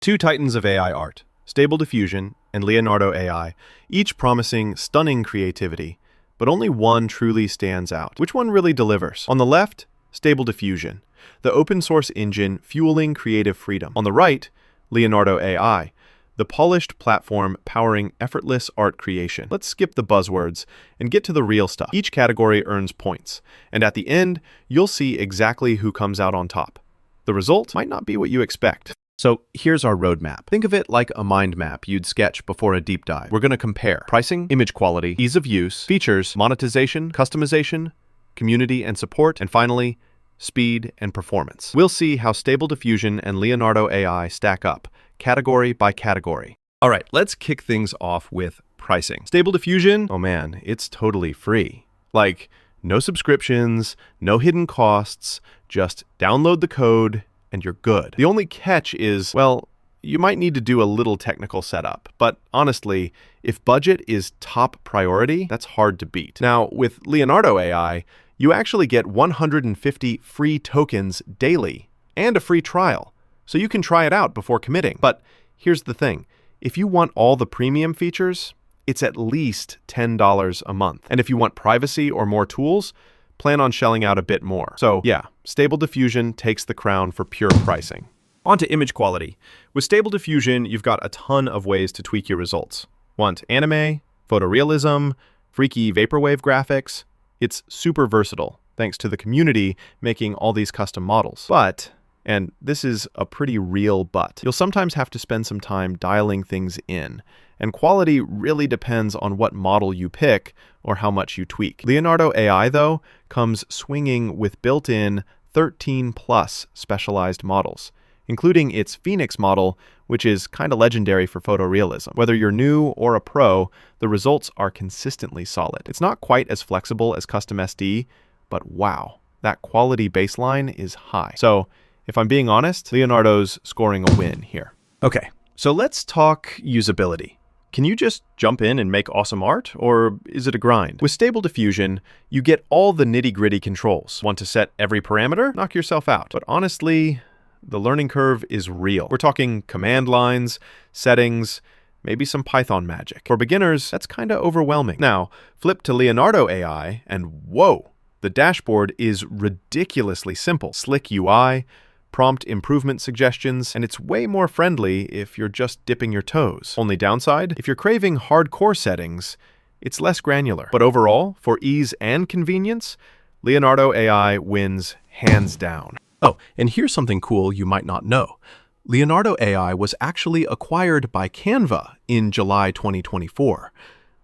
Two titans of AI art, Stable Diffusion and Leonardo AI, each promising stunning creativity, but only one truly stands out. Which one really delivers? On the left, Stable Diffusion, the open-source engine fueling creative freedom. On the right, Leonardo AI, the polished platform powering effortless art creation. Let's skip the buzzwords and get to the real stuff. Each category earns points, and at the end, you'll see exactly who comes out on top. The result might not be what you expect. So here's our roadmap. Think of it like a mind map you'd sketch before a deep dive. We're going to compare pricing, image quality, ease of use, features, monetization, customization, community and support, and finally, speed and performance. We'll see how Stable Diffusion and Leonardo AI stack up, category by category. All right, let's kick things off with pricing. Stable Diffusion, oh man, it's totally free. Like, no subscriptions, no hidden costs, just download the code and you're good. The only catch is, well, you might need to do a little technical setup, but honestly, if budget is top priority, that's hard to beat. Now, with Leonardo AI, you actually get 150 free tokens daily and a free trial, so you can try it out before committing. But here's the thing, if you want all the premium features, it's at least $10 a month. And if you want privacy or more tools, plan on shelling out a bit more. So yeah, Stable Diffusion takes the crown for pure pricing. On to image quality. With Stable Diffusion, you've got a ton of ways to tweak your results. Want anime, photorealism, freaky vaporwave graphics? It's super versatile, thanks to the community making all these custom models. But, and this is a pretty real but, you'll sometimes have to spend some time dialing things in. And quality really depends on what model you pick or how much you tweak. Leonardo AI, though, comes swinging with built-in 13+ specialized models, including its Phoenix model, which is kind of legendary for photorealism. Whether you're new or a pro, the results are consistently solid. It's not quite as flexible as custom SD, but wow, that quality baseline is high. So if I'm being honest, Leonardo's scoring a win here. Okay, so let's talk usability. Can you just jump in and make awesome art, or is it a grind? With Stable Diffusion, you get all the nitty-gritty controls. Want to set every parameter? Knock yourself out. But honestly, the learning curve is real. We're talking command lines, settings, maybe some Python magic. For beginners, that's kind of overwhelming. Now, flip to Leonardo AI, and whoa, the dashboard is ridiculously simple. Slick UI, prompt improvement suggestions, and it's way more friendly if you're just dipping your toes. Only downside, if you're craving hardcore settings, it's less granular. But overall, for ease and convenience, Leonardo AI wins hands down. Oh, and here's something cool you might not know. Leonardo AI was actually acquired by Canva in July 2024.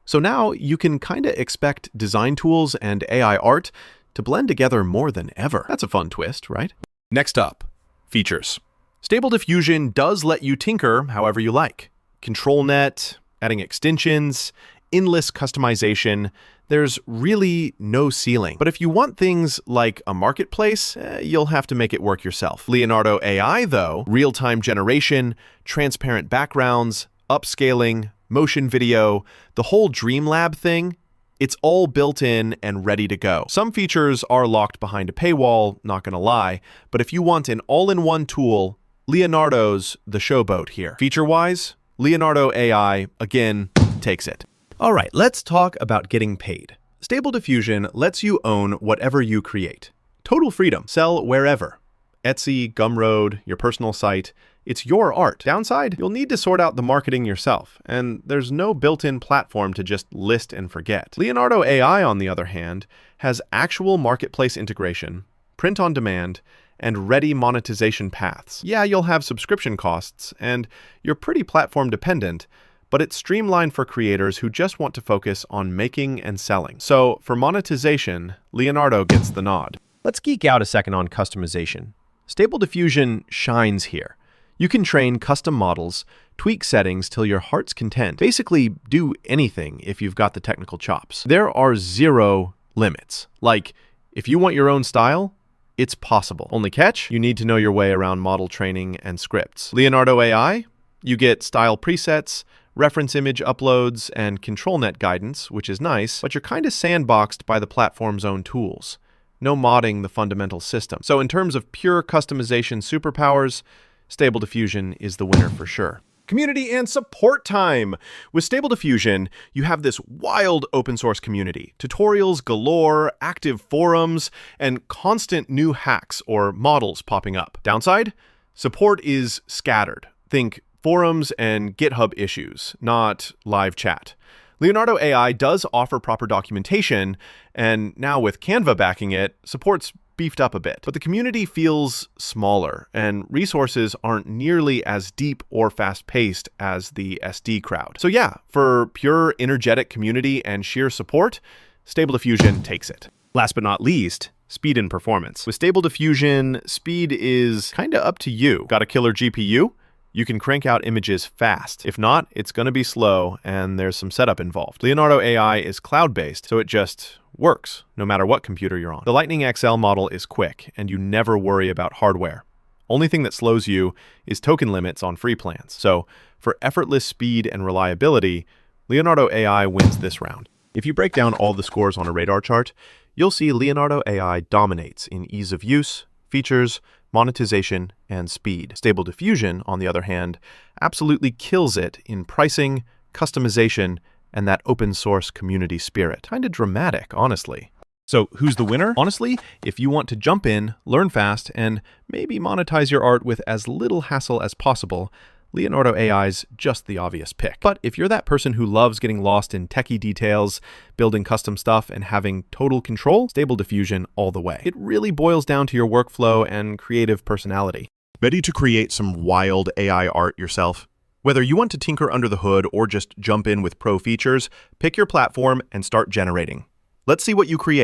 So now you can kind of expect design tools and AI art to blend together more than ever. That's a fun twist, right? Next up, features. Stable Diffusion does let you tinker however you like. ControlNet, adding extensions, endless customization. There's really no ceiling. But if you want things like a marketplace, you'll have to make it work yourself. Leonardo AI, though, real-time generation, transparent backgrounds, upscaling, motion video, the whole Dreamlab thing, it's all built in and ready to go. Some features are locked behind a paywall, not gonna lie, but if you want an all-in-one tool, Leonardo's the showboat here. Feature-wise, Leonardo AI, again, takes it. All right, let's talk about getting paid. Stable Diffusion lets you own whatever you create. Total freedom. Sell wherever. Etsy, Gumroad, your personal site. It's your art. Downside, you'll need to sort out the marketing yourself, and there's no built-in platform to just list and forget. Leonardo AI, on the other hand, has actual marketplace integration, print on demand, and ready monetization paths. Yeah, you'll have subscription costs, and you're pretty platform dependent, but it's streamlined for creators who just want to focus on making and selling. So for monetization, Leonardo gets the nod. Let's geek out a second on customization. Stable Diffusion shines here. You can train custom models, tweak settings till your heart's content, basically do anything if you've got the technical chops. There are zero limits. Like, if you want your own style, it's possible. Only catch, you need to know your way around model training and scripts. Leonardo AI, you get style presets, reference image uploads, and ControlNet guidance, which is nice, but you're kind of sandboxed by the platform's own tools. No modding the fundamental system. So in terms of pure customization superpowers, Stable Diffusion is the winner for sure. Community and support time. With Stable Diffusion, you have this wild open source community, tutorials galore, active forums, and constant new hacks or models popping up. Downside? Support is scattered. Think forums and GitHub issues, not live chat. Leonardo AI does offer proper documentation, and now with Canva backing it, support's beefed up a bit. But the community feels smaller, and resources aren't nearly as deep or fast-paced as the SD crowd. So yeah, for pure energetic community and sheer support, Stable Diffusion takes it. Last but not least, speed and performance. With Stable Diffusion, speed is kinda up to you. Got a killer GPU? You can crank out images fast. If not, it's gonna be slow and there's some setup involved. Leonardo AI is cloud-based, so it just works no matter what computer you're on. The Lightning XL model is quick and you never worry about hardware. Only thing that slows you is token limits on free plans. So for effortless speed and reliability, Leonardo AI wins this round. If you break down all the scores on a radar chart, you'll see Leonardo AI dominates in ease of use, features, monetization, and speed. Stable Diffusion, on the other hand, absolutely kills it in pricing, customization, and that open source community spirit. Kinda dramatic, honestly. So who's the winner? Honestly, if you want to jump in, learn fast, and maybe monetize your art with as little hassle as possible, Leonardo AI's just the obvious pick. But if you're that person who loves getting lost in techie details, building custom stuff, and having total control, Stable Diffusion all the way. It really boils down to your workflow and creative personality. Ready to create some wild AI art yourself? Whether you want to tinker under the hood or just jump in with pro features, pick your platform and start generating. Let's see what you create.